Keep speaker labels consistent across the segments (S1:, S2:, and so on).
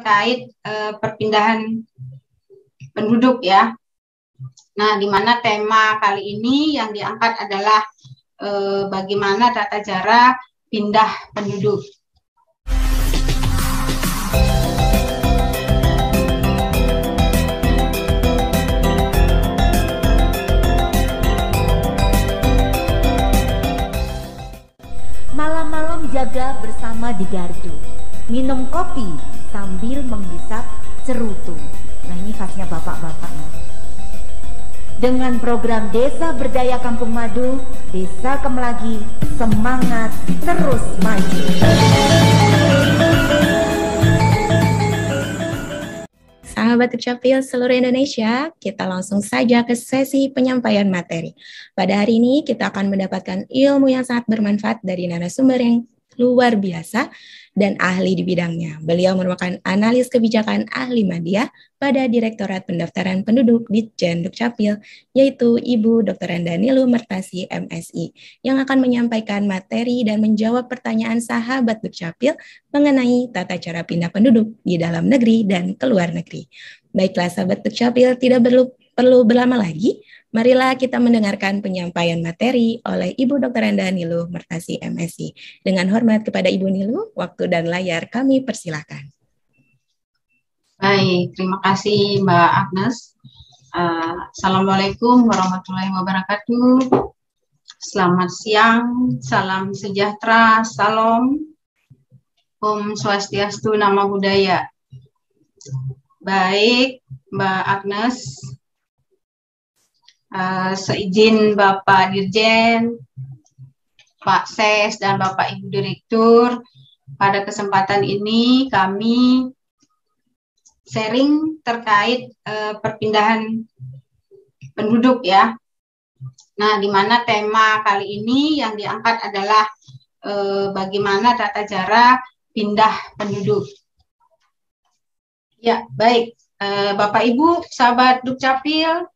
S1: terkait perpindahan penduduk ya. Nah, di mana tema kali ini yang diangkat adalah bagaimana tata cara pindah penduduk.
S2: Malam-malam jaga bersama di gardu, minum kopi sambil menghisap cerutu. Nah, ini khasnya bapak-bapak nih. Dengan program Desa Berdaya Kampung Madu, Desa Kemelagi semangat terus maju.
S3: Sahabat Dukcapil seluruh Indonesia, kita langsung saja ke sesi penyampaian materi. Pada hari ini kita akan mendapatkan ilmu yang sangat bermanfaat dari narasumber yang luar biasa dan ahli di bidangnya. Beliau merupakan analis kebijakan ahli media pada Direktorat Pendaftaran Penduduk Ditjen Dukcapil, yaitu Ibu Dr. Niluh Mertasi, MSI, yang akan menyampaikan materi dan menjawab pertanyaan sahabat Dukcapil mengenai tata cara pindah penduduk di dalam negeri dan ke luar negeri. Baiklah sahabat Dukcapil, tidak perlu berlama lagi, marilah kita mendengarkan penyampaian materi oleh Ibu Dr. Niluh Mertasi, MSI. Dengan hormat kepada Ibu Niluh, waktu dan layar kami persilahkan.
S1: Baik, terima kasih Mbak Agnes. Assalamualaikum warahmatullahi wabarakatuh. Selamat siang, salam sejahtera, salam, Om Swastiastu, Namo Buddhaya. Baik, Mbak Agnes, seizin Bapak Dirjen, Pak Ses, dan Bapak Ibu Direktur, pada kesempatan ini kami sharing terkait perpindahan penduduk ya. Nah, di mana tema kali ini yang diangkat adalah bagaimana tata cara pindah penduduk. Ya, baik. Bapak Ibu, sahabat Dukcapil,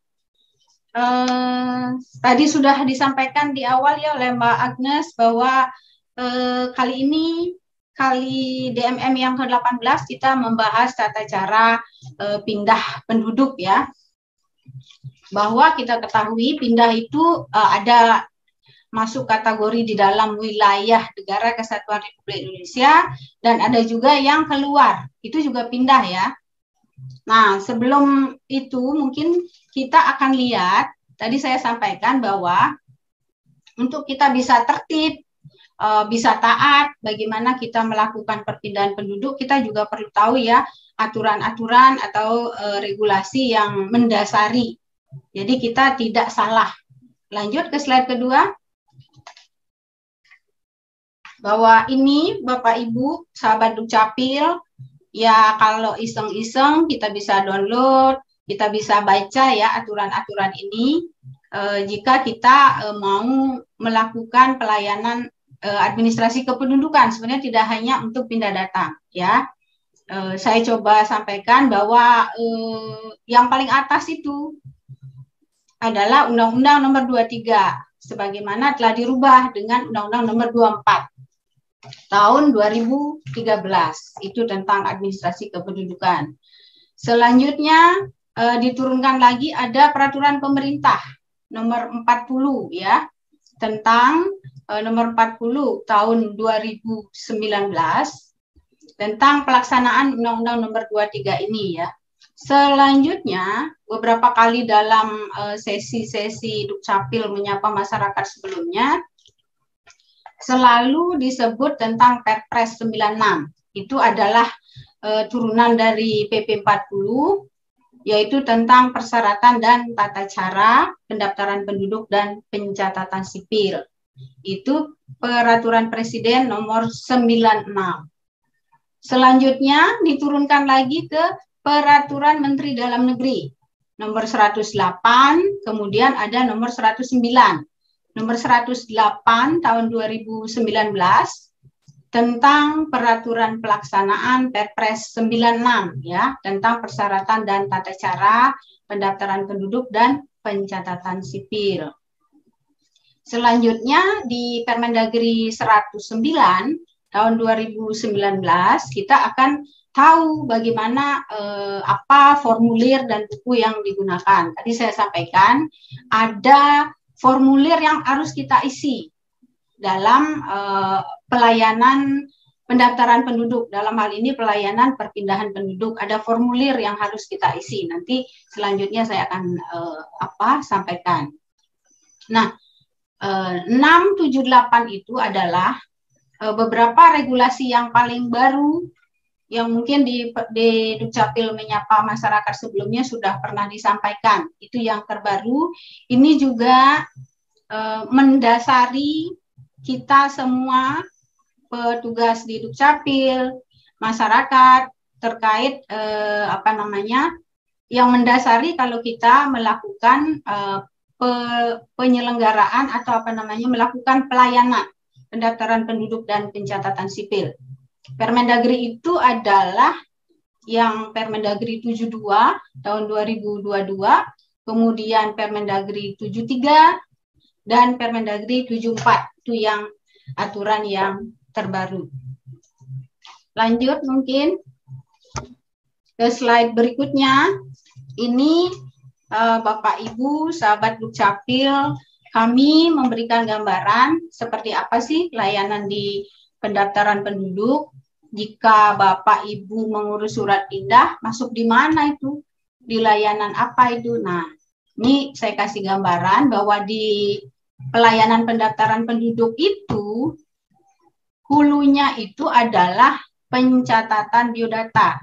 S1: tadi sudah disampaikan di awal ya oleh Mbak Agnes bahwa kali ini kali DMM yang ke-18 kita membahas tata cara pindah penduduk ya. Bahwa kita ketahui pindah itu ada masuk kategori di dalam wilayah Negara Kesatuan Republik Indonesia dan ada juga yang keluar. Itu juga pindah ya. Nah, sebelum itu mungkin kita akan lihat, tadi saya sampaikan bahwa untuk kita bisa tertib, bisa taat, bagaimana kita melakukan perpindahan penduduk, kita juga perlu tahu ya aturan-aturan atau regulasi yang mendasari. Jadi kita tidak salah. Lanjut ke slide kedua. Bahwa ini Bapak Ibu, sahabat Dukcapil, ya kalau iseng-iseng kita bisa download, kita bisa baca ya aturan-aturan ini. Jika kita mau melakukan pelayanan administrasi kependudukan, sebenarnya tidak hanya untuk pindah datang ya. Saya coba sampaikan bahwa yang paling atas itu adalah Undang-Undang Nomor 23 sebagaimana telah dirubah dengan Undang-Undang Nomor 24 tahun 2013 itu tentang administrasi kependudukan. Selanjutnya diturunkan lagi ada peraturan pemerintah Nomor 40 ya tentang Nomor 40 tahun 2019 tentang pelaksanaan Undang-Undang Nomor 23 ini ya. Selanjutnya, beberapa kali dalam sesi-sesi Dukcapil menyapa masyarakat sebelumnya, selalu disebut tentang Perpres 96. Itu adalah turunan dari PP 40, yaitu tentang persyaratan dan tata cara pendaftaran penduduk dan pencatatan sipil. Itu peraturan Presiden nomor 96. Selanjutnya diturunkan lagi ke peraturan Menteri Dalam Negeri nomor 108, kemudian ada nomor 109. Nomor 108 tahun 2019 tentang peraturan pelaksanaan Perpres 96 ya, tentang persyaratan dan tata cara pendaftaran penduduk dan pencatatan sipil. Selanjutnya di Permendagri 109 tahun 2019 kita akan tahu bagaimana apa formulir dan buku yang digunakan. Tadi saya sampaikan ada formulir yang harus kita isi dalam pelayanan pendaftaran penduduk. Dalam hal ini pelayanan perpindahan penduduk, ada formulir yang harus kita isi. Nanti selanjutnya saya akan sampaikan. Nah, 678 itu adalah beberapa regulasi yang paling baru yang mungkin di Dukcapil Menyapa Masyarakat sebelumnya sudah pernah disampaikan. Itu yang terbaru. Ini juga mendasari kita semua petugas di Dukcapil, masyarakat terkait yang mendasari kalau kita melakukan penyelenggaraan atau melakukan pelayanan pendaftaran penduduk dan pencatatan sipil. Permendagri itu adalah yang Permendagri 72 tahun 2022, kemudian Permendagri 73 dan Permendagri 74, itu yang aturan yang terbaru. Lanjut mungkin ke slide berikutnya. Ini Bapak Ibu, sahabat Dukcapil, kami memberikan gambaran seperti apa sih layanan di pendaftaran penduduk. Jika Bapak Ibu mengurus surat pindah, masuk di mana itu? Di layanan apa itu? Nah, ini saya kasih gambaran bahwa di pelayanan pendaftaran penduduk itu, hulunya itu adalah pencatatan biodata.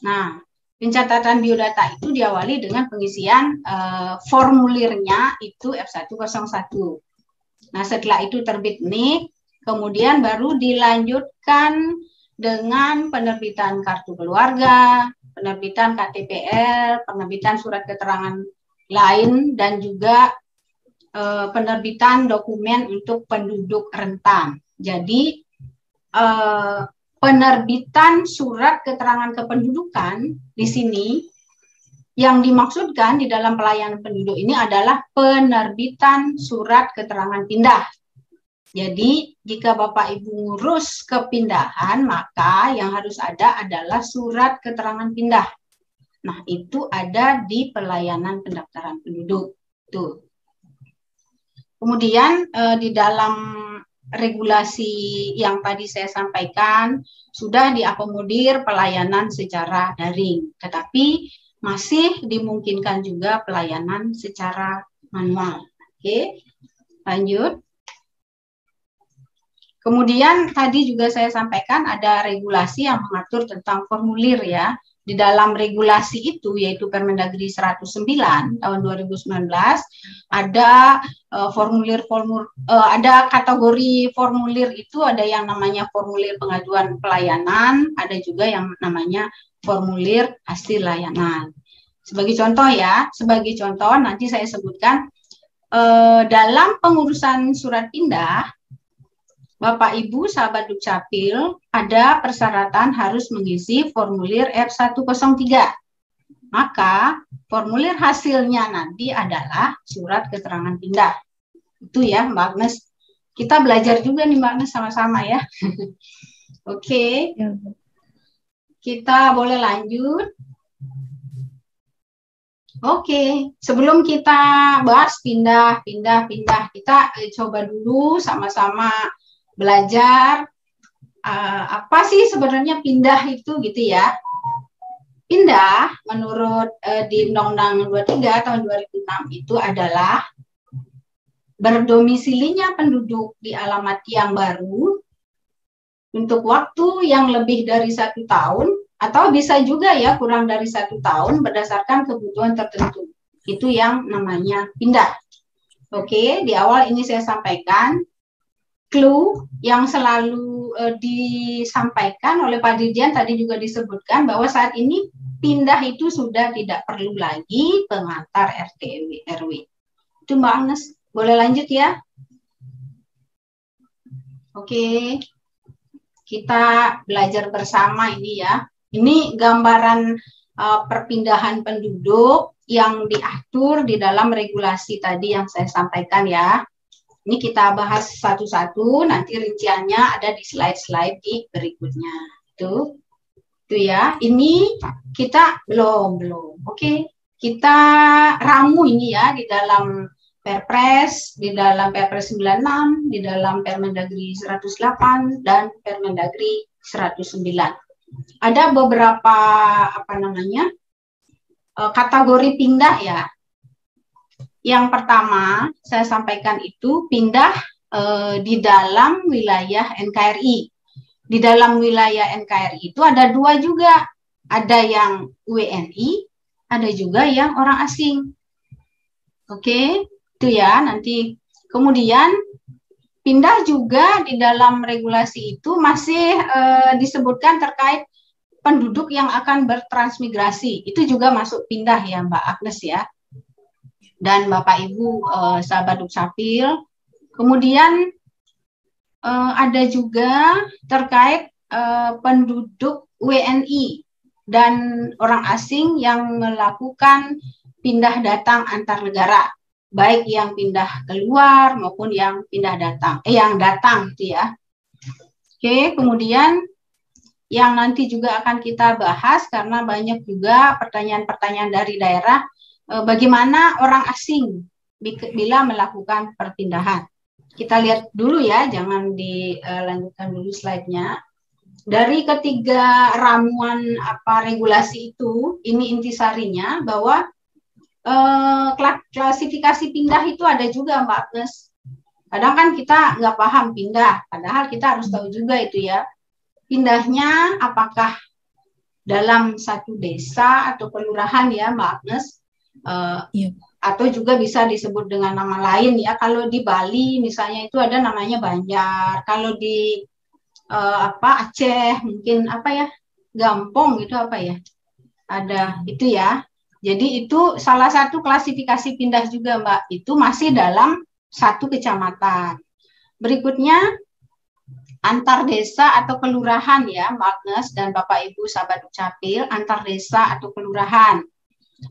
S1: Nah, pencatatan biodata itu diawali dengan pengisian formulirnya itu F101. Nah, setelah itu terbit NIK, kemudian baru dilanjutkan dengan penerbitan kartu keluarga, penerbitan KTPL, penerbitan surat keterangan lain, dan juga penerbitan dokumen untuk penduduk rentan. Jadi, penerbitan surat keterangan kependudukan di sini yang dimaksudkan di dalam pelayanan penduduk ini adalah penerbitan surat keterangan pindah. Jadi, jika Bapak Ibu ngurus kepindahan, maka yang harus ada adalah surat keterangan pindah. Nah, itu ada di pelayanan pendaftaran penduduk. Tuh. Kemudian, di dalam regulasi yang tadi saya sampaikan, sudah diakomodir pelayanan secara daring. Tetapi, masih dimungkinkan juga pelayanan secara manual. Oke, lanjut. Kemudian tadi juga saya sampaikan ada regulasi yang mengatur tentang formulir ya. Di dalam regulasi itu yaitu Permendagri 109 tahun 2019 ada ada kategori formulir itu, ada yang namanya formulir pengajuan pelayanan, ada juga yang namanya formulir hasil layanan. Sebagai contoh ya, nanti saya sebutkan dalam pengurusan surat pindah, Bapak Ibu sahabat Dukcapil ada persyaratan harus mengisi formulir F103. Maka formulir hasilnya nanti adalah surat keterangan pindah. Itu ya Mbak Agnes. Kita belajar juga nih Mbak Agnes sama-sama ya. Oke. Kita boleh lanjut. Oke, sebelum kita bahas pindah, kita coba dulu sama-sama belajar apa sih sebenarnya pindah itu gitu ya. Pindah menurut di Undang-Undang 23 tahun 2006 itu adalah berdomisilinya penduduk di alamat yang baru untuk waktu yang lebih dari 1 tahun atau bisa juga ya kurang dari 1 tahun berdasarkan kebutuhan tertentu. Itu yang namanya pindah. Oke, di awal ini saya sampaikan clue yang selalu disampaikan oleh Pak Dirjen tadi juga disebutkan bahwa saat ini pindah itu sudah tidak perlu lagi pengantar RT RW. Itu Mbak Agnes, boleh lanjut ya? Oke, kita belajar bersama ini ya. Ini gambaran perpindahan penduduk yang diatur di dalam regulasi tadi yang saya sampaikan ya. Ini kita bahas satu-satu, nanti rinciannya ada di slide-slide di berikutnya. Itu. Itu ya. Ini kita belum. Oke. Kita ramu ini ya di dalam Perpres, di dalam Perpres 96, di dalam Permendagri 108 dan Permendagri 109. Ada beberapa kategori pindah ya. Yang pertama saya sampaikan itu pindah di dalam wilayah NKRI. Di dalam wilayah NKRI itu ada dua juga. Ada yang WNI, ada juga yang orang asing. Oke, itu ya nanti. Kemudian pindah juga di dalam regulasi itu masih disebutkan terkait penduduk yang akan bertransmigrasi. Itu juga masuk pindah ya Mbak Agnes ya. Dan Bapak Ibu sahabat Dukcapil. Kemudian ada juga terkait penduduk WNI dan orang asing yang melakukan pindah datang antar negara, baik yang pindah keluar maupun yang pindah datang, yang datang gitu ya. Oke, kemudian yang nanti juga akan kita bahas karena banyak juga pertanyaan-pertanyaan dari daerah, bagaimana orang asing bila melakukan perpindahan. Kita lihat dulu ya, jangan dilanjutkan dulu slide-nya. Dari ketiga ramuan regulasi itu, ini intisarinya bahwa klasifikasi pindah itu ada juga Mbak Agnes. Kadang kan kita nggak paham pindah, padahal kita harus tahu juga itu ya. Pindahnya apakah dalam satu desa atau kelurahan ya Mbak Agnes, atau juga bisa disebut dengan nama lain ya. Kalau di Bali misalnya itu ada namanya Banjar, kalau di Aceh mungkin Gampong itu ada itu ya. Jadi itu salah satu klasifikasi pindah juga Mbak, itu masih dalam satu kecamatan. Berikutnya antar desa atau kelurahan ya Mbak Agnes dan Bapak Ibu sahabat Dukcapil, antar desa atau kelurahan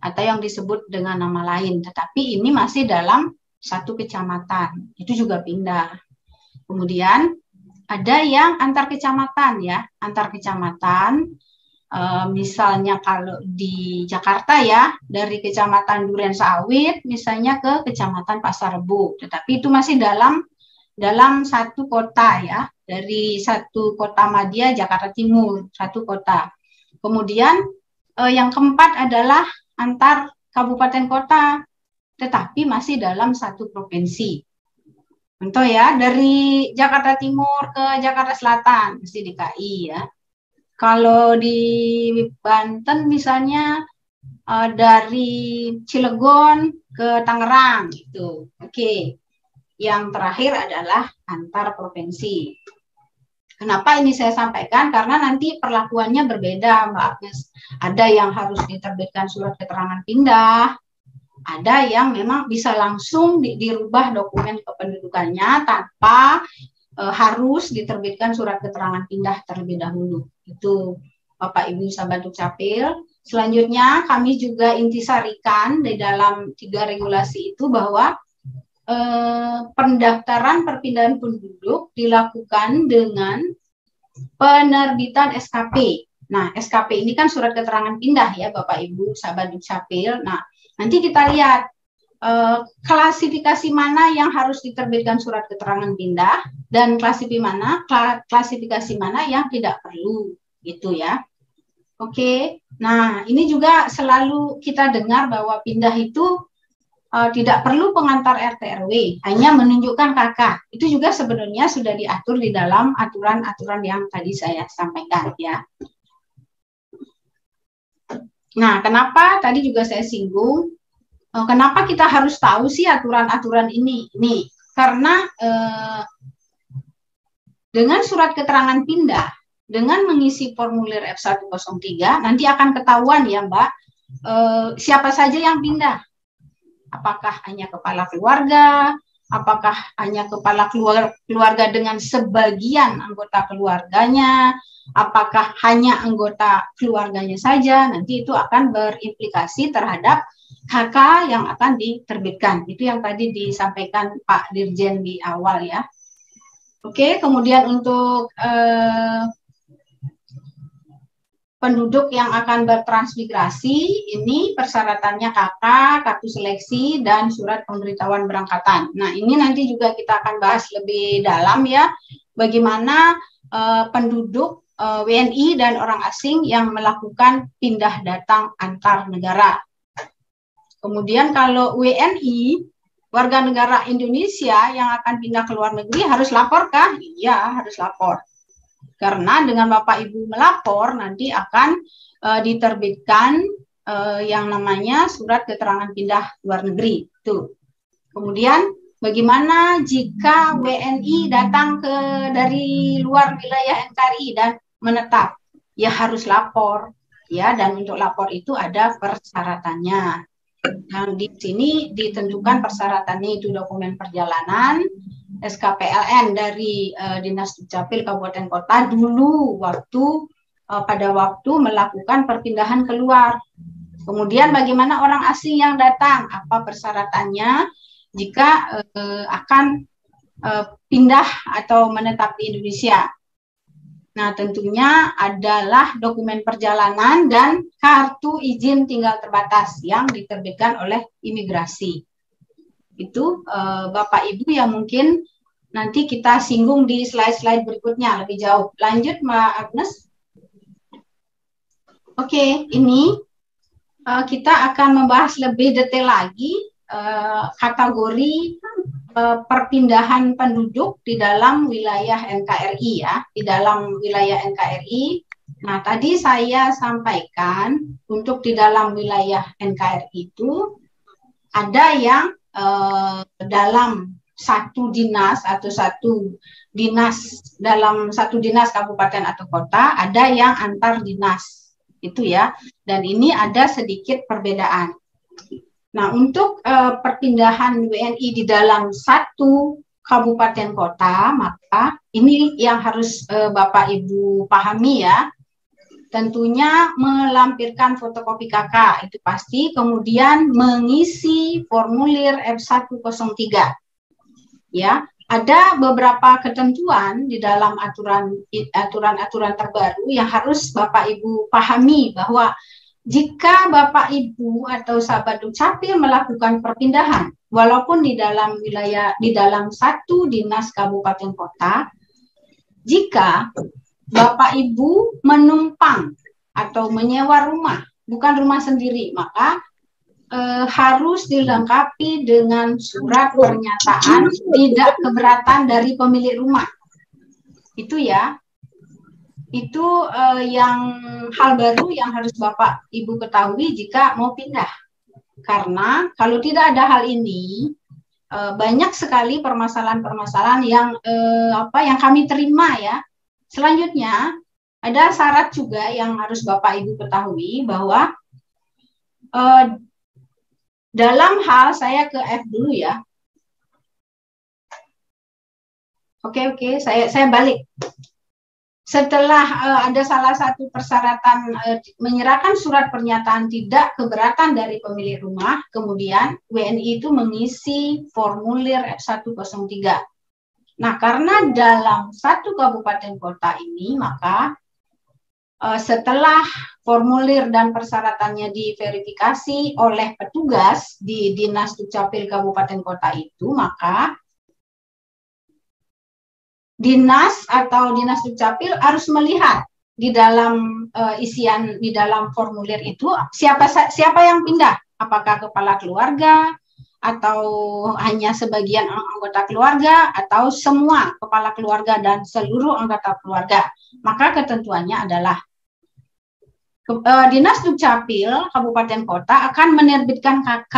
S1: atau yang disebut dengan nama lain, tetapi ini masih dalam satu kecamatan, itu juga pindah. Kemudian ada yang antar kecamatan ya, antar kecamatan, misalnya kalau di Jakarta ya, dari kecamatan Duren Sawit misalnya ke kecamatan Pasar Rebo, tetapi itu masih dalam satu kota ya, dari satu kota madya Jakarta Timur, satu kota. Kemudian yang keempat adalah antar kabupaten kota, tetapi masih dalam satu provinsi. Contoh ya, dari Jakarta Timur ke Jakarta Selatan, mesti DKI ya. Kalau di Banten misalnya dari Cilegon ke Tangerang gitu. Oke. Yang terakhir adalah antar provinsi. Kenapa ini saya sampaikan? Karena nanti perlakuannya berbeda, Mbak Agnes. Ada yang harus diterbitkan surat keterangan pindah, ada yang memang bisa langsung dirubah dokumen kependudukannya tanpa harus diterbitkan surat keterangan pindah terlebih dahulu. Itu Bapak Ibu sahabat Dukcapil. Selanjutnya kami juga intisarikan di dalam 3 regulasi itu bahwa pendaftaran perpindahan penduduk dilakukan dengan penerbitan SKP. Nah, SKP ini kan surat keterangan pindah ya Bapak Ibu sahabat Dukcapil. Nah, nanti kita lihat klasifikasi mana yang harus diterbitkan surat keterangan pindah dan klasifikasi mana yang tidak perlu gitu ya. Oke. Nah, ini juga selalu kita dengar bahwa pindah itu tidak perlu pengantar RT RW, hanya menunjukkan kakak. Itu juga sebenarnya sudah diatur di dalam aturan-aturan yang tadi saya sampaikan ya. Nah, kenapa tadi juga saya singgung, kenapa kita harus tahu sih aturan-aturan ini? Nih, karena dengan surat keterangan pindah, dengan mengisi formulir F103, nanti akan ketahuan ya Mbak, siapa saja yang pindah. Apakah hanya kepala keluarga, apakah hanya kepala keluarga dengan sebagian anggota keluarganya, apakah hanya anggota keluarganya saja, nanti itu akan berimplikasi terhadap HK yang akan diterbitkan. Itu yang tadi disampaikan Pak Dirjen di awal ya. Oke, kemudian untuk penduduk yang akan bertransmigrasi, ini persyaratannya KK, kartu seleksi, dan surat pemberitahuan berangkatan. Nah, ini nanti juga kita akan bahas lebih dalam ya, bagaimana penduduk WNI dan orang asing yang melakukan pindah datang antar negara. Kemudian kalau WNI, warga negara Indonesia yang akan pindah ke luar negeri harus lapor kah? Iya, harus lapor. Karena dengan Bapak Ibu melapor nanti akan diterbitkan yang namanya surat keterangan pindah luar negeri. Tuh. Kemudian bagaimana jika WNI datang dari luar wilayah NKRI dan menetap? Ya harus lapor. Ya, dan untuk lapor itu ada persyaratannya. Yang di sini ditentukan persyaratannya itu dokumen perjalanan, SKPLN dari Dinas Dukcapil Kabupaten Kota dulu pada waktu melakukan perpindahan keluar. Kemudian bagaimana orang asing yang datang, apa persyaratannya jika akan pindah atau menetap di Indonesia. Nah, tentunya adalah dokumen perjalanan dan kartu izin tinggal terbatas yang diterbitkan oleh imigrasi. Itu Bapak Ibu yang mungkin nanti kita singgung di slide-slide berikutnya lebih jauh. Lanjut Mbak Agnes. Oke, ini kita akan membahas lebih detail lagi kategori perpindahan penduduk di dalam wilayah NKRI ya, di dalam wilayah NKRI. Nah, tadi saya sampaikan untuk di dalam wilayah NKRI itu ada yang dalam satu dinas atau dalam satu dinas kabupaten atau kota, ada yang antar dinas itu ya, dan ini ada sedikit perbedaan. Nah, untuk perpindahan WNI di dalam satu kabupaten kota, maka ini yang harus Bapak Ibu pahami ya. Tentunya melampirkan fotokopi KK, itu pasti, kemudian mengisi formulir F103. Ya, ada beberapa ketentuan di dalam aturan-aturan terbaru yang harus Bapak Ibu pahami bahwa jika Bapak Ibu atau sahabat Dukcapil melakukan perpindahan, walaupun di dalam satu dinas kabupaten kota, jika Bapak Ibu menumpang atau menyewa rumah, bukan rumah sendiri, maka harus dilengkapi dengan surat pernyataan tidak keberatan dari pemilik rumah. Itu ya. Itu yang hal baru yang harus Bapak Ibu ketahui jika mau pindah. Karena kalau tidak ada hal ini, banyak sekali permasalahan-permasalahan yang kami terima ya. Selanjutnya, ada syarat juga yang harus Bapak Ibu ketahui bahwa dalam hal, saya ke F dulu ya. Oke, saya balik. Setelah ada salah satu persyaratan menyerahkan surat pernyataan tidak keberatan dari pemilik rumah, kemudian WNI itu mengisi formulir F103. Nah, karena dalam satu kabupaten kota ini, maka setelah formulir dan persyaratannya diverifikasi oleh petugas di Dinas Dukcapil Kabupaten Kota itu, maka Dinas atau Dinas Dukcapil harus melihat di dalam di dalam formulir itu siapa yang pindah, apakah kepala keluarga atau hanya sebagian anggota keluarga atau semua kepala keluarga dan seluruh anggota keluarga. Maka ketentuannya adalah Dinas Dukcapil Kabupaten Kota akan menerbitkan KK,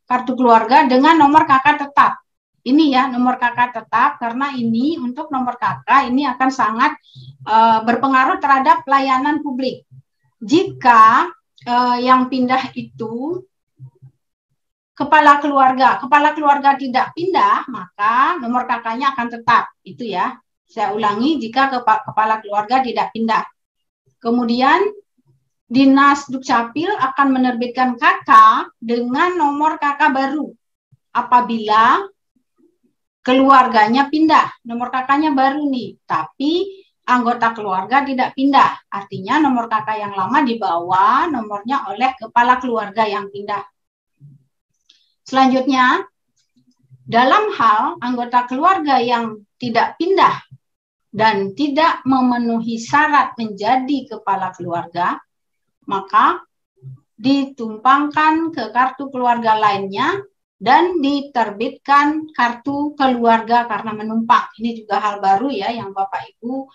S1: kartu keluarga dengan nomor KK tetap. Ini ya, nomor KK tetap, karena ini untuk nomor KK ini akan sangat berpengaruh terhadap pelayanan publik. Jika yang pindah itu kepala keluarga tidak pindah, maka nomor KK-nya akan tetap. Itu ya, saya ulangi, jika kepala keluarga tidak pindah. Kemudian Dinas Dukcapil akan menerbitkan KK dengan nomor KK baru apabila keluarganya pindah, nomor KK-nya baru nih, tapi anggota keluarga tidak pindah. Artinya nomor KK yang lama dibawa nomornya oleh kepala keluarga yang pindah. Selanjutnya, dalam hal anggota keluarga yang tidak pindah dan tidak memenuhi syarat menjadi kepala keluarga, maka ditumpangkan ke kartu keluarga lainnya dan diterbitkan kartu keluarga karena menumpang. Ini juga hal baru ya yang Bapak Ibu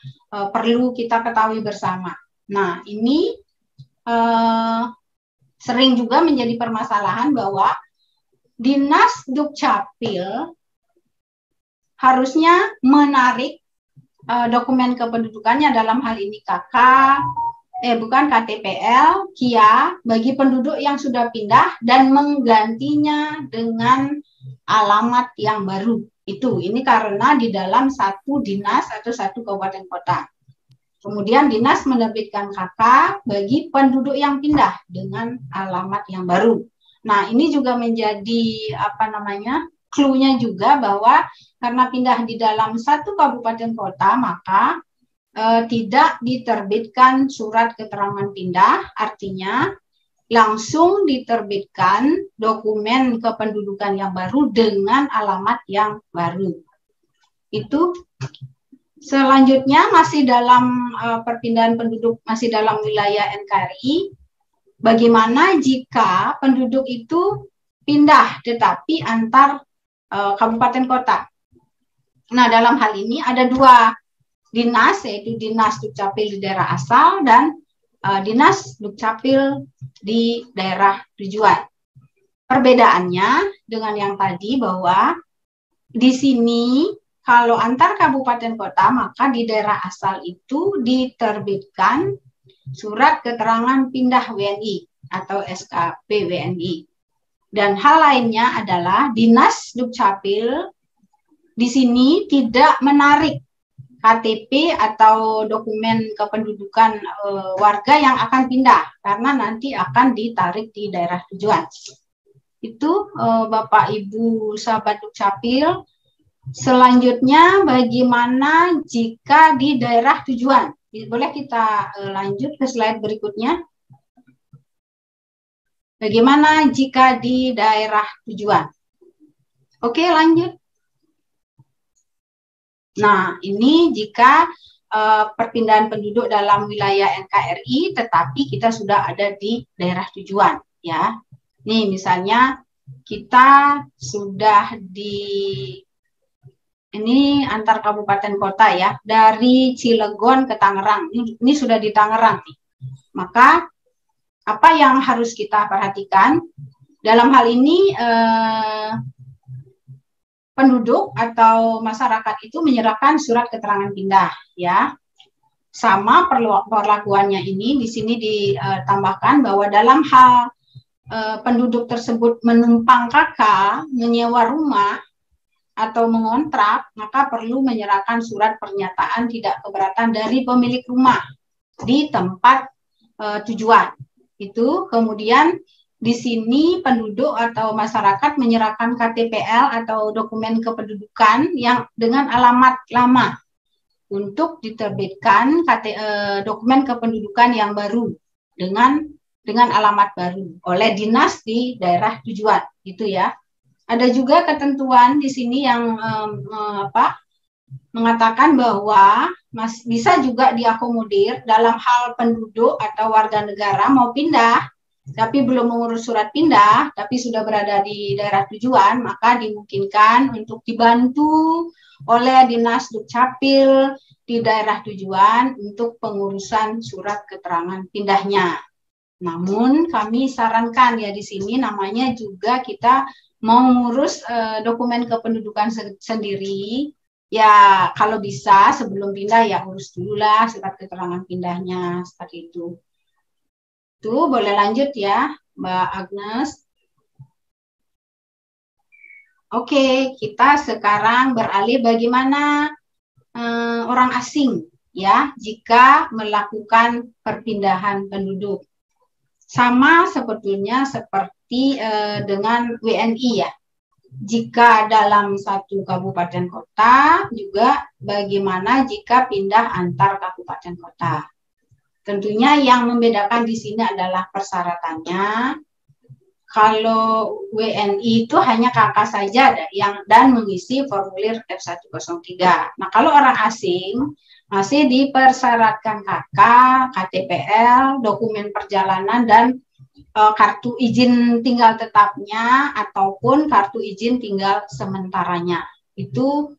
S1: perlu kita ketahui bersama. Nah, ini sering juga menjadi permasalahan bahwa Dinas Dukcapil harusnya menarik dokumen kependudukannya, dalam hal ini KTPL, KIA bagi penduduk yang sudah pindah dan menggantinya dengan alamat yang baru. Ini karena di dalam satu dinas atau satu kabupaten kota. Kemudian dinas menerbitkan KK bagi penduduk yang pindah dengan alamat yang baru. Nah, ini juga menjadi clue-nya juga bahwa karena pindah di dalam satu kabupaten kota, maka tidak diterbitkan surat keterangan pindah, artinya langsung diterbitkan dokumen kependudukan yang baru dengan alamat yang baru. Itu selanjutnya masih dalam perpindahan penduduk, masih dalam wilayah NKRI. Bagaimana jika penduduk itu pindah tetapi antar kabupaten kota? Nah, dalam hal ini ada dua dinas, yaitu Dinas Dukcapil di daerah asal dan Dinas Dukcapil di daerah tujuan. Perbedaannya dengan yang tadi bahwa di sini kalau antar kabupaten kota, maka di daerah asal itu diterbitkan surat keterangan pindah WNI atau SKP WNI. Dan hal lainnya adalah Dinas Dukcapil di sini tidak menarik KTP atau dokumen kependudukan warga yang akan pindah karena nanti akan ditarik di daerah tujuan. Itu Bapak Ibu sahabat Dukcapil. Selanjutnya bagaimana jika di daerah tujuan? Boleh kita lanjut ke slide berikutnya. Bagaimana jika di daerah tujuan? Oke, lanjut. Nah, ini jika perpindahan penduduk dalam wilayah NKRI, tetapi kita sudah ada di daerah tujuan, ya. Nih, misalnya kita sudah ini antar kabupaten kota ya, dari Cilegon ke Tangerang. Ini sudah di Tangerang nih. Maka apa yang harus kita perhatikan? Dalam hal ini penduduk atau masyarakat itu menyerahkan surat keterangan pindah ya. Sama perlakuannya ini di sini ditambahkan bahwa dalam hal penduduk tersebut menumpang KK, menyewa rumah atau mengontrak, maka perlu menyerahkan surat pernyataan tidak keberatan dari pemilik rumah di tempat tujuan. Itu kemudian di sini penduduk atau masyarakat menyerahkan KTPL atau dokumen kependudukan yang dengan alamat lama untuk diterbitkan dokumen kependudukan yang baru dengan alamat baru oleh dinas di daerah tujuan, gitu ya. Ada juga ketentuan di sini yang mengatakan bahwa bisa juga diakomodir dalam hal penduduk atau warga negara mau pindah, tapi belum mengurus surat pindah, tapi sudah berada di daerah tujuan, maka dimungkinkan untuk dibantu oleh Dinas Dukcapil di daerah tujuan untuk pengurusan surat keterangan pindahnya. Namun kami sarankan ya di sini namanya juga kita mau ngurus dokumen kependudukan sendiri, ya kalau bisa sebelum pindah ya urus dulu lah surat keterangan pindahnya, seperti itu. Tuh boleh lanjut ya Mbak Agnes. Oke, kita sekarang beralih bagaimana orang asing ya jika melakukan perpindahan penduduk. Sama sebetulnya seperti dengan WNI ya. jika dalam satu kabupaten kota, juga bagaimana jika pindah antar kabupaten kota. Tentunya yang membedakan di sini adalah persyaratannya. Kalau WNI itu hanya kakak saja dan mengisi formulir F103. Nah, kalau orang asing masih dipersyaratkan KK, KTPL, dokumen perjalanan, dan kartu izin tinggal tetapnya ataupun kartu izin tinggal sementaranya. Itu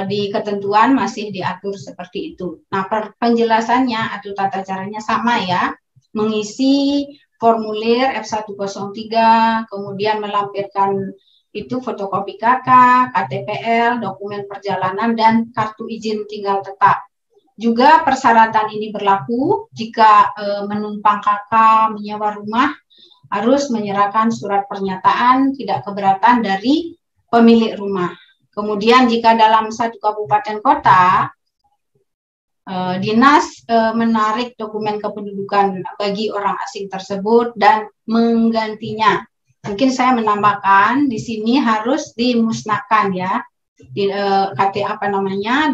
S1: di ketentuan masih diatur seperti itu. Nah, penjelasannya atau tata caranya sama ya, mengisi formulir F103, kemudian melampirkan itu fotokopi KK, KTPL, dokumen perjalanan, dan kartu izin tinggal tetap. Juga persyaratan ini berlaku jika menumpang KK, menyewa rumah, harus menyerahkan surat pernyataan tidak keberatan dari pemilik rumah. Kemudian jika dalam satu kabupaten kota, dinas menarik dokumen kependudukan bagi orang asing tersebut dan menggantinya. Mungkin saya menambahkan di sini harus dimusnahkan ya,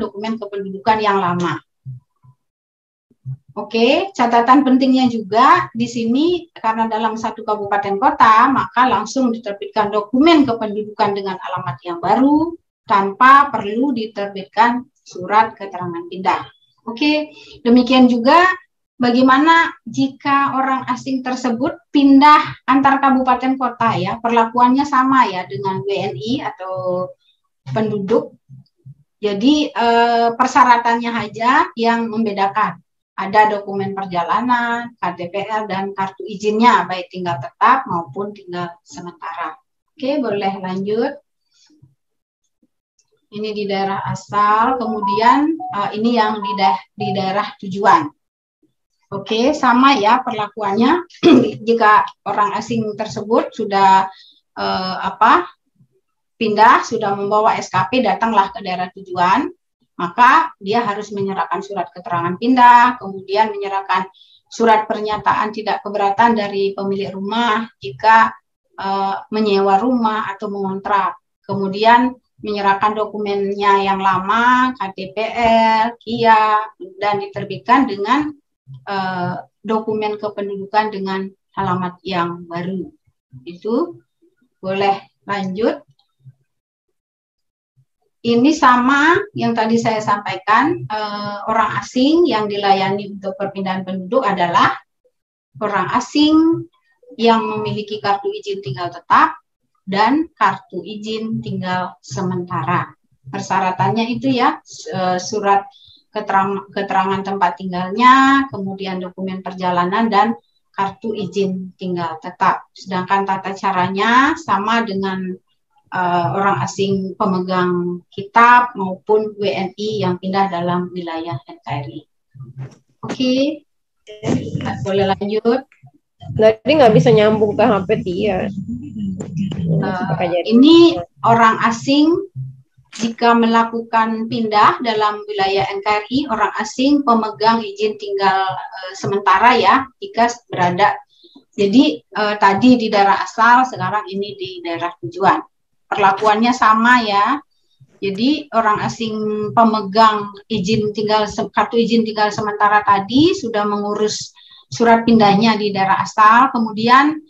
S1: dokumen kependudukan yang lama. Oke, catatan pentingnya juga di sini karena dalam satu kabupaten kota maka langsung diterbitkan dokumen kependudukan dengan alamat yang baru tanpa perlu diterbitkan surat keterangan pindah. Oke, demikian juga bagaimana jika orang asing tersebut pindah antar kabupaten kota ya, perlakuannya sama ya dengan WNI atau penduduk. Jadi persyaratannya aja yang membedakan. Ada dokumen perjalanan, KTPL, dan kartu izinnya, baik tinggal tetap maupun tinggal sementara. Oke, boleh lanjut. Ini di daerah asal, kemudian ini yang di daerah tujuan. Oke, sama ya perlakuannya. Jika orang asing tersebut sudah pindah, sudah membawa SKP, datanglah ke daerah tujuan, maka dia harus menyerahkan surat keterangan pindah, kemudian menyerahkan surat pernyataan tidak keberatan dari pemilik rumah jika menyewa rumah atau mengontrak. Kemudian menyerahkan dokumennya yang lama, KTPL, KIA, dan diterbitkan dengan dokumen kependudukan dengan alamat yang baru. Itu boleh lanjut. Ini sama yang tadi saya sampaikan, orang asing yang dilayani untuk perpindahan penduduk adalah orang asing yang memiliki kartu izin tinggal tetap dan kartu izin tinggal sementara. Persyaratannya itu ya, surat keterangan tempat tinggalnya, kemudian dokumen perjalanan, dan kartu izin tinggal tetap. Sedangkan tata caranya sama dengan orang asing pemegang kitab maupun WNI yang pindah dalam wilayah NKRI. Oke, boleh lanjut.
S4: Jadi nggak bisa nyambung ke HP dia.
S1: Ini orang asing jika melakukan pindah dalam wilayah NKRI, orang asing pemegang izin tinggal sementara ya, jika berada. Jadi tadi di daerah asal, sekarang ini di daerah tujuan. Perlakuannya sama ya. Jadi orang asing pemegang izin tinggal, kartu izin tinggal sementara tadi sudah mengurus surat pindahnya di daerah asal, kemudian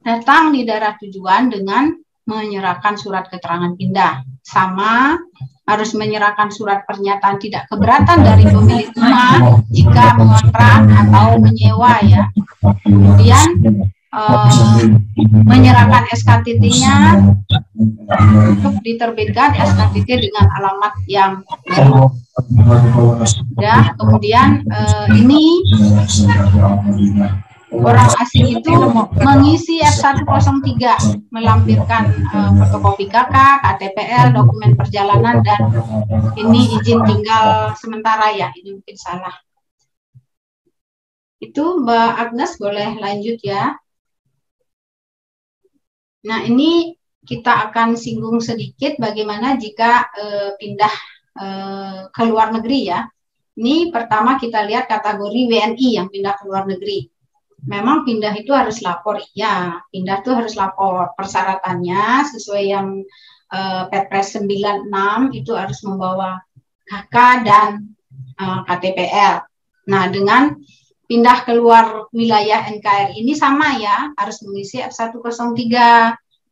S1: datang di daerah tujuan dengan menyerahkan surat keterangan pindah. Sama, harus menyerahkan surat pernyataan tidak keberatan dari pemilik rumah jika mengontrak atau menyewa ya. Kemudian menyerahkan SKTT-nya untuk diterbitkan SKTT dengan alamat yang baru. Ya, kemudian ini orang asing itu mengisi F103, melampirkan fotokopi KK, KTPL, dokumen perjalanan, dan ini izin tinggal sementara ya, ini mungkin salah. Itu Mbak Agnes boleh lanjut ya. Nah, ini kita akan singgung sedikit bagaimana jika pindah ke luar negeri ya. Ini pertama kita lihat kategori WNI yang pindah ke luar negeri. memang pindah itu harus lapor, iya, pindah itu harus lapor. Persyaratannya sesuai yang Perpres 96 itu harus membawa KK dan KTPL. Nah, dengan pindah keluar wilayah NKRI ini sama ya, harus mengisi F103,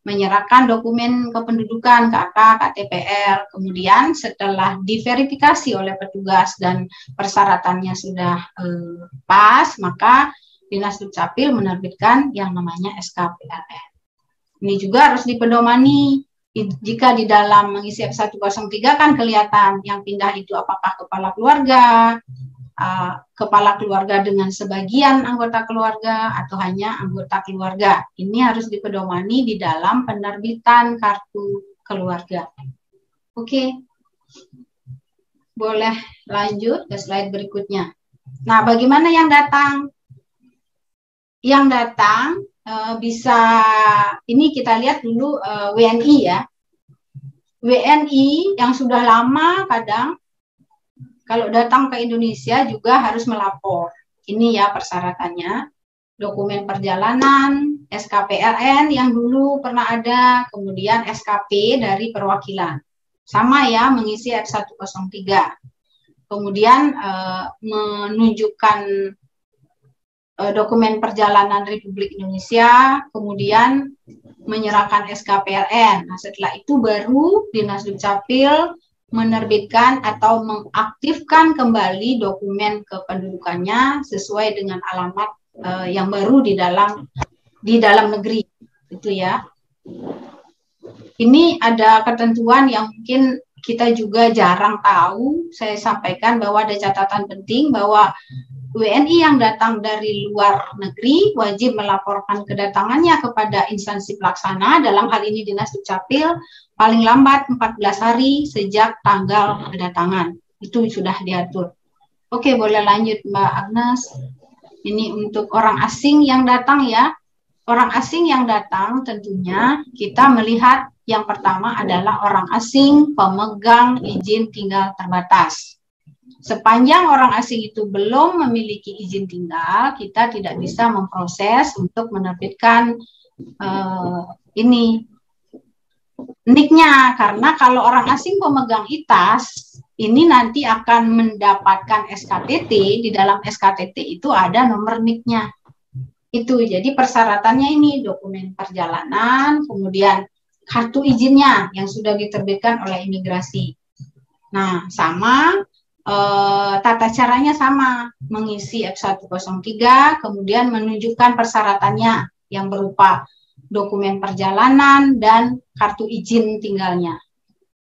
S1: menyerahkan dokumen kependudukan KK, KTPL. Kemudian setelah diverifikasi oleh petugas dan persyaratannya sudah pas, maka Dinas Dukcapil menerbitkan yang namanya SK-PLN. Ini juga harus dipedomani. Jika di dalam mengisi F103 kan kelihatan yang pindah itu apakah kepala keluarga dengan sebagian anggota keluarga atau hanya anggota keluarga. Ini harus dipedomani di dalam penerbitan kartu keluarga. Oke, boleh lanjut ke slide berikutnya. Nah, bagaimana yang datang? Yang datang bisa, ini kita lihat dulu WNI ya. WNI yang sudah lama kadang kalau datang ke Indonesia juga harus melapor. Ini ya persyaratannya. Dokumen perjalanan, SKPLN yang dulu pernah ada, kemudian SKP dari perwakilan. Sama ya, mengisi F103. Kemudian menunjukkan dokumen perjalanan Republik Indonesia, kemudian menyerahkan SKPLN. Nah, setelah itu baru Dinas Dukcapil menerbitkan atau mengaktifkan kembali dokumen kependudukannya sesuai dengan alamat yang baru di dalam negeri, itu ya. Ini ada ketentuan yang mungkin kita juga jarang tahu. Saya sampaikan bahwa ada catatan penting bahwa WNI yang datang dari luar negeri wajib melaporkan kedatangannya kepada instansi pelaksana, dalam hal ini Dinas Dukcapil, paling lambat 14 hari sejak tanggal kedatangan. Itu sudah diatur. Oke, boleh lanjut Mbak Agnes. Ini untuk orang asing yang datang ya. Orang asing yang datang tentunya kita melihat yang pertama adalah orang asing pemegang izin tinggal terbatas. Sepanjang orang asing itu belum memiliki izin tinggal, kita tidak bisa memproses untuk menerbitkan ini NIK-nya, karena kalau orang asing pemegang ITAS ini nanti akan mendapatkan SKTT, di dalam SKTT itu ada nomor NIK-nya. Itu jadi persyaratannya ini dokumen perjalanan, kemudian kartu izinnya yang sudah diterbitkan oleh imigrasi. Nah, sama tata caranya sama, mengisi F103, kemudian menunjukkan persyaratannya yang berupa dokumen perjalanan dan kartu izin tinggalnya.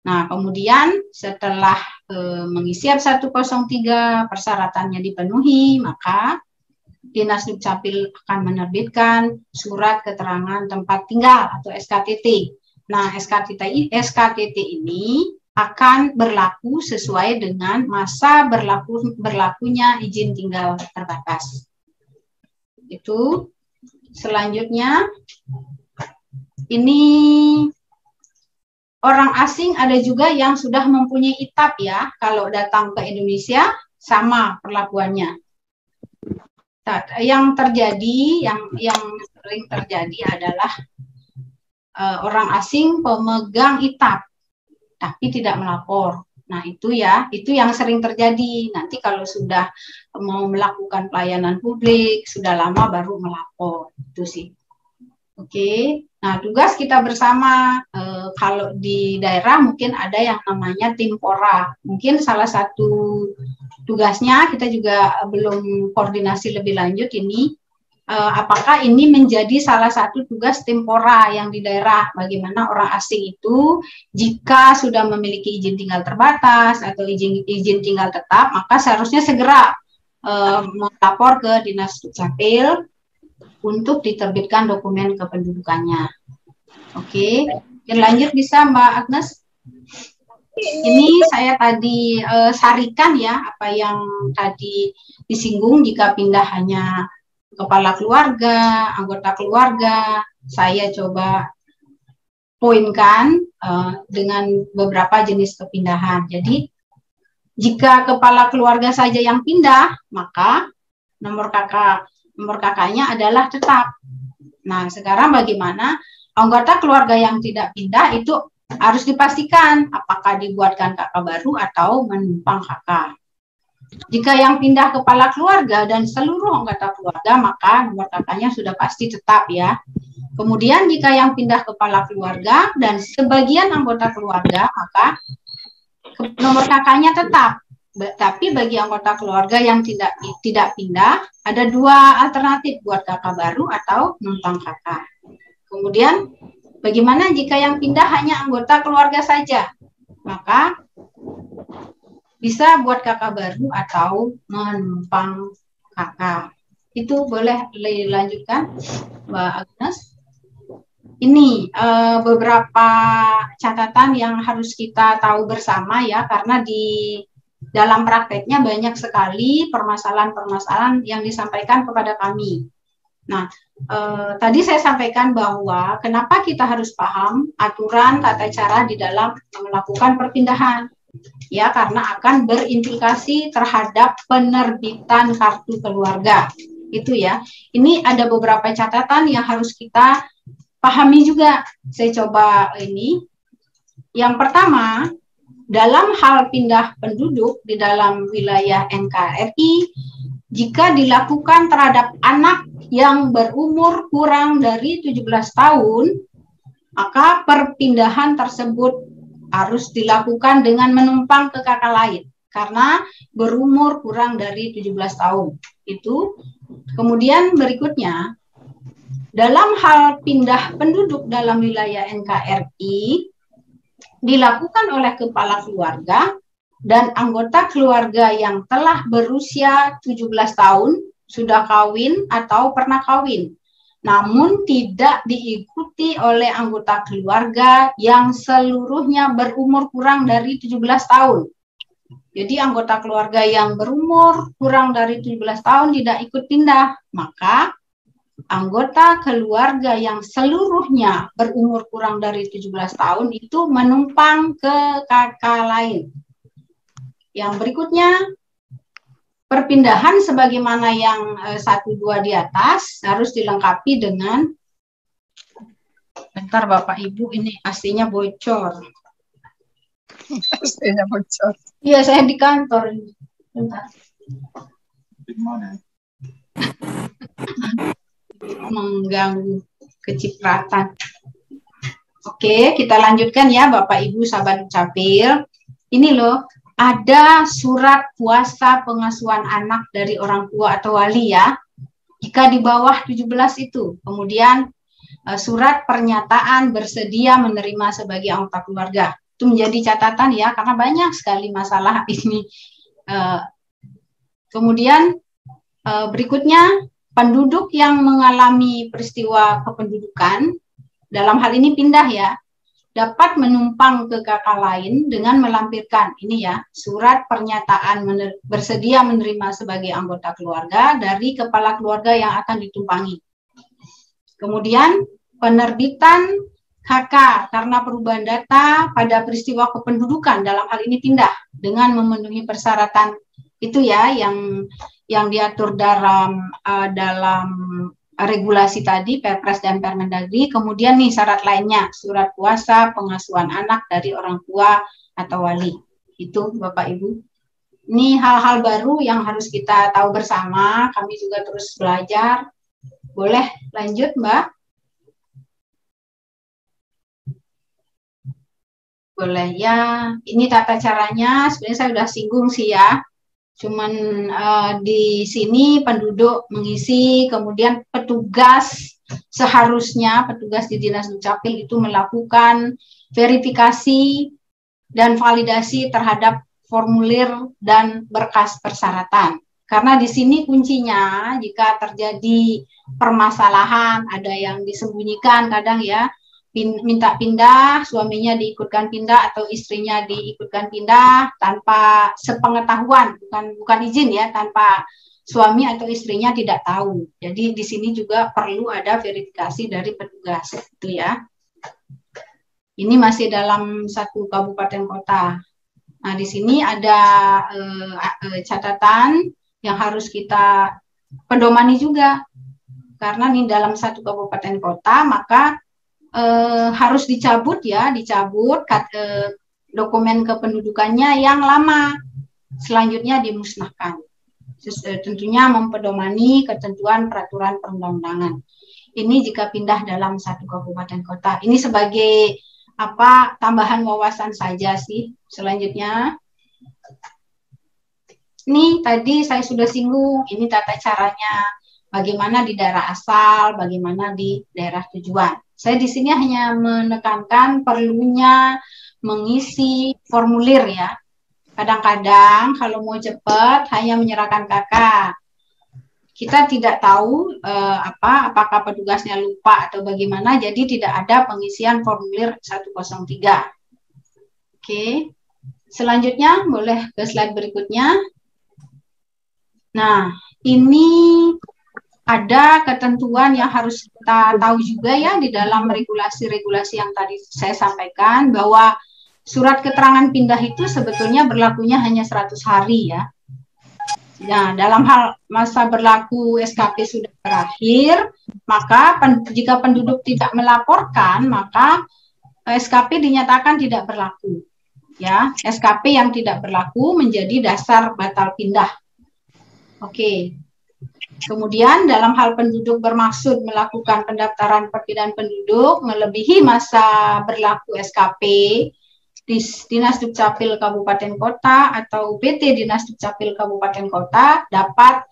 S1: Nah, kemudian setelah mengisi F103, persyaratannya dipenuhi, maka Dinas Dukcapil akan menerbitkan surat keterangan tempat tinggal atau SKTT. Nah, SKTT ini akan berlaku sesuai dengan masa berlakunya izin tinggal terbatas. Itu selanjutnya, ini orang asing ada juga yang sudah mempunyai ITAP ya, kalau datang ke Indonesia sama perlakuannya. Yang terjadi, yang sering terjadi adalah orang asing pemegang ITAP tapi tidak melapor. Nah, itu ya, itu yang sering terjadi. Nanti kalau sudah mau melakukan pelayanan publik, sudah lama baru melapor. Itu sih. Oke. Nah, tugas kita bersama, kalau di daerah mungkin ada yang namanya tim pora. Mungkin salah satu tugasnya, kita juga belum koordinasi lebih lanjut ini, apakah ini menjadi salah satu tugas tim pora yang di daerah, bagaimana orang asing itu jika sudah memiliki izin tinggal terbatas atau izin tinggal tetap, maka seharusnya segera melapor ke Dinas Dukcapil untuk diterbitkan dokumen kependudukannya. Oke, lanjut bisa Mbak Agnes. Ini saya tadi sarikan ya apa yang tadi disinggung, jika pindah hanya kepala keluarga, anggota keluarga, saya coba poinkan dengan beberapa jenis kepindahan. Jadi, jika kepala keluarga saja yang pindah, maka nomor KK nomor KK-nya adalah tetap. Nah, sekarang bagaimana anggota keluarga yang tidak pindah itu harus dipastikan apakah dibuatkan KK baru atau menumpang KK. Jika yang pindah kepala keluarga dan seluruh anggota keluarga, maka nomor KK-nya sudah pasti tetap ya. Kemudian jika yang pindah kepala keluarga dan sebagian anggota keluarga, maka nomor KK-nya tetap. Tapi bagi anggota keluarga yang tidak pindah, ada dua alternatif buat KK baru atau numpang KK. Kemudian bagaimana jika yang pindah hanya anggota keluarga saja? Maka bisa buat KK baru atau menumpang KK. Itu boleh dilanjutkan, Mbak Agnes. Ini beberapa catatan yang harus kita tahu bersama ya, karena di dalam prakteknya banyak sekali permasalahan-permasalahan yang disampaikan kepada kami. Nah, tadi saya sampaikan bahwa kenapa kita harus paham aturan tata cara di dalam melakukan perpindahan. Ya, karena akan berimplikasi terhadap penerbitan kartu keluarga. Itu ya. Ini ada beberapa catatan yang harus kita pahami juga. Saya coba ini. Yang pertama, dalam hal pindah penduduk di dalam wilayah NKRI, jika dilakukan terhadap anak yang berumur kurang dari 17 tahun, maka perpindahan tersebut harus dilakukan dengan menumpang ke KK lain karena berumur kurang dari 17 tahun. Itu. Kemudian berikutnya, dalam hal pindah penduduk dalam wilayah NKRI dilakukan oleh kepala keluarga dan anggota keluarga yang telah berusia 17 tahun, sudah kawin atau pernah kawin, namun tidak diikuti oleh anggota keluarga yang seluruhnya berumur kurang dari 17 tahun. Jadi anggota keluarga yang berumur kurang dari 17 tahun tidak ikut pindah, maka anggota keluarga yang seluruhnya berumur kurang dari 17 tahun itu menumpang ke KK lain. Yang berikutnya, perpindahan sebagaimana yang 1-2 di atas harus dilengkapi dengan, bentar Bapak Ibu, ini aslinya bocor.
S5: Aslinya bocor.
S1: Iya, saya di kantor. Bentar.
S5: Di mana?
S1: Mengganggu kecipratan. Oke, kita lanjutkan ya Bapak Ibu sahabat Dukcapil. Ini loh, ada surat kuasa pengasuhan anak dari orang tua atau wali ya. Jika di bawah 17 itu. Kemudian surat pernyataan bersedia menerima sebagai anggota keluarga. Itu menjadi catatan ya, karena banyak sekali masalah ini. Kemudian berikutnya, penduduk yang mengalami peristiwa kependudukan, dalam hal ini pindah ya, dapat menumpang ke KK lain dengan melampirkan ini ya, surat pernyataan bersedia menerima sebagai anggota keluarga dari kepala keluarga yang akan ditumpangi. Kemudian penerbitan KK karena perubahan data pada peristiwa kependudukan, dalam hal ini pindah dengan memenuhi persyaratan itu ya yang diatur dalam regulasi tadi, Perpres dan Permendagri. Kemudian nih syarat lainnya, surat kuasa pengasuhan anak dari orang tua atau wali. Itu Bapak Ibu. Ini hal-hal baru yang harus kita tahu bersama, kami juga terus belajar. Boleh lanjut Mbak? Boleh ya, ini tata caranya, sebenarnya saya sudah singgung sih ya. Cuman di sini penduduk mengisi, kemudian petugas seharusnya petugas di Dinas Dukcapil itu melakukan verifikasi dan validasi terhadap formulir dan berkas persyaratan. Karena di sini kuncinya jika terjadi permasalahan, ada yang disembunyikan kadang ya, minta pindah, suaminya diikutkan pindah atau istrinya diikutkan pindah tanpa sepengetahuan, bukan izin ya, tanpa suami atau istrinya tidak tahu. Jadi di sini juga perlu ada verifikasi dari petugas itu ya. Ini masih dalam satu kabupaten kota. Nah, di sini ada catatan yang harus kita pedomani juga. Karena ini dalam satu kabupaten kota, maka harus dicabut dokumen kependudukannya yang lama, selanjutnya dimusnahkan. Tentunya mempedomani ketentuan peraturan perundang-undangan. Ini jika pindah dalam satu kabupaten kota. Ini sebagai tambahan wawasan saja sih. Selanjutnya, ini tadi saya sudah singgung, ini tata caranya. Bagaimana di daerah asal, bagaimana di daerah tujuan. Saya di sini hanya menekankan perlunya mengisi formulir ya. Kadang-kadang kalau mau cepat hanya menyerahkan kakak. Kita tidak tahu apakah petugasnya lupa atau bagaimana, jadi tidak ada pengisian formulir 103. Oke. Selanjutnya boleh ke slide berikutnya. Nah, ini ada ketentuan yang harus kita tahu juga ya di dalam regulasi-regulasi yang tadi saya sampaikan, bahwa surat keterangan pindah itu sebetulnya berlakunya hanya 100 hari ya. Nah, dalam hal masa berlaku SKP sudah berakhir, maka jika penduduk tidak melaporkan, maka SKP dinyatakan tidak berlaku. Ya, SKP yang tidak berlaku menjadi dasar batal pindah. Oke. Kemudian dalam hal penduduk bermaksud melakukan pendaftaran perpindahan penduduk melebihi masa berlaku SKP di Dinas Dukcapil Kabupaten Kota atau PT Dinas Dukcapil Kabupaten Kota dapat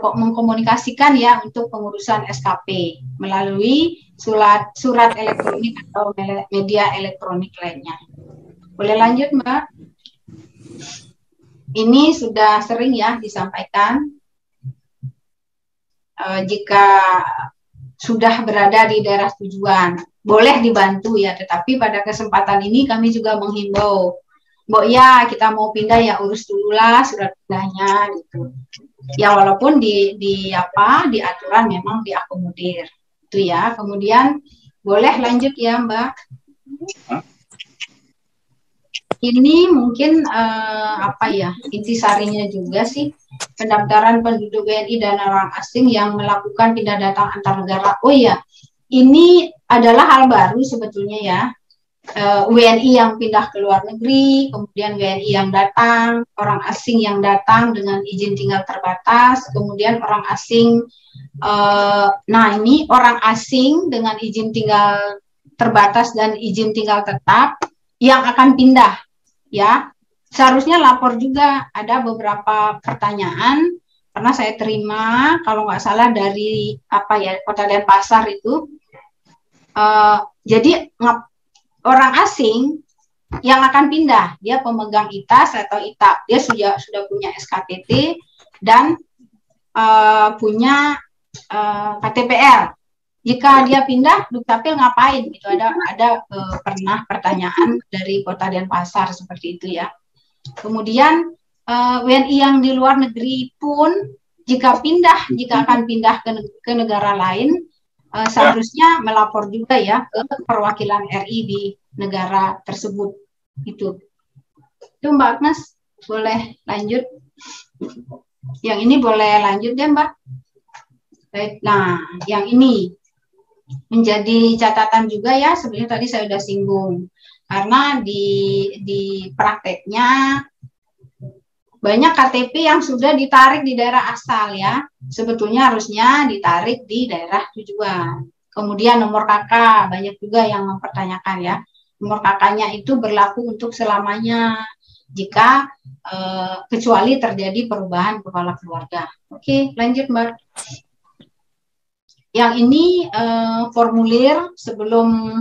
S1: mengkomunikasikan ya untuk pengurusan SKP melalui surat elektronik atau media elektronik lainnya. Boleh lanjut, Mbak? Ini sudah sering ya disampaikan. Jika sudah berada di daerah tujuan, boleh dibantu ya, tetapi pada kesempatan ini kami juga menghimbau, Mbok ya kita mau pindah ya urus dulu lah surat pindahnya gitu. Ya walaupun di aturan memang diakomodir itu ya. Kemudian boleh lanjut ya Mbak. Ini mungkin intisarinya juga sih, pendaftaran penduduk WNI dan orang asing yang melakukan pindah datang antar negara. Oh ya, ini adalah hal baru sebetulnya ya. WNI yang pindah ke luar negeri, kemudian WNI yang datang, orang asing yang datang dengan izin tinggal terbatas, kemudian orang asing. Ini orang asing dengan izin tinggal terbatas dan izin tinggal tetap yang akan pindah. Ya, seharusnya lapor juga. Ada beberapa pertanyaan pernah saya terima, kalau nggak salah dari Kota Denpasar itu. Jadi orang asing yang akan pindah, dia pemegang ITAS atau ITAP, dia sudah punya SKTT dan punya KTPL. Jika dia pindah, Dukcapil ngapain? Itu ada pernah pertanyaan dari Kota Denpasar seperti itu ya. Kemudian WNI yang di luar negeri pun jika akan pindah ke negara lain, seharusnya melapor juga ya ke perwakilan RI di negara tersebut. Itu Mbak Agnes, boleh lanjut. Yang ini boleh lanjut ya Mbak. Baik, nah yang ini menjadi catatan juga ya, sebenarnya tadi saya sudah singgung, karena di prakteknya banyak KTP yang sudah ditarik di daerah asal ya, sebetulnya harusnya ditarik di daerah tujuan. Kemudian nomor KK, banyak juga yang mempertanyakan ya, nomor KK-nya itu berlaku untuk selamanya jika kecuali terjadi perubahan kepala keluarga. Oke, lanjut Mbak. Yang ini formulir sebelum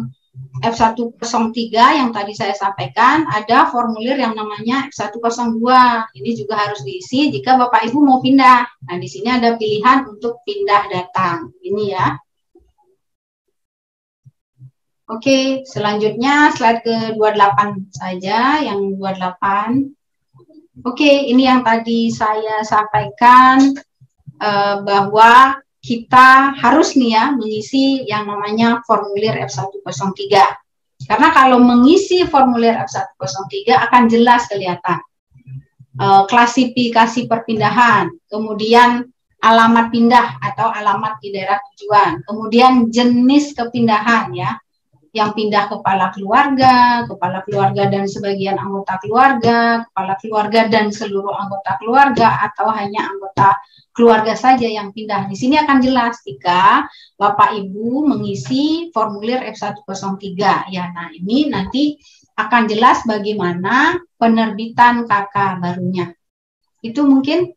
S1: F103 yang tadi saya sampaikan, ada formulir yang namanya F102. Ini juga harus diisi jika Bapak Ibu mau pindah. Nah, di sini ada pilihan untuk pindah datang. Ini ya. Oke, selanjutnya slide ke-28 saja, yang 28. Oke, ini yang tadi saya sampaikan bahwa kita harus nih ya mengisi yang namanya formulir F103. Karena kalau mengisi formulir F103 akan jelas kelihatan klasifikasi perpindahan, kemudian alamat pindah atau alamat di daerah tujuan. Kemudian jenis kepindahan ya, yang pindah kepala keluarga dan sebagian anggota keluarga, kepala keluarga dan seluruh anggota keluarga, atau hanya anggota keluarga saja yang pindah. Di sini akan jelas jika Bapak Ibu mengisi formulir F103 ya. Nah, ini nanti akan jelas bagaimana penerbitan KK barunya. Itu mungkin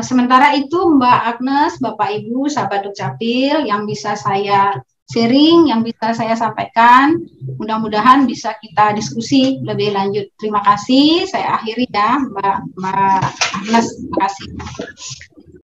S1: sementara itu Mbak Agnes, Bapak Ibu, sahabat Dukcapil yang bisa saya sharing, yang bisa saya sampaikan, mudah-mudahan bisa kita diskusi lebih lanjut. Terima kasih, saya akhiri ya Mbak Agnes, terima kasih.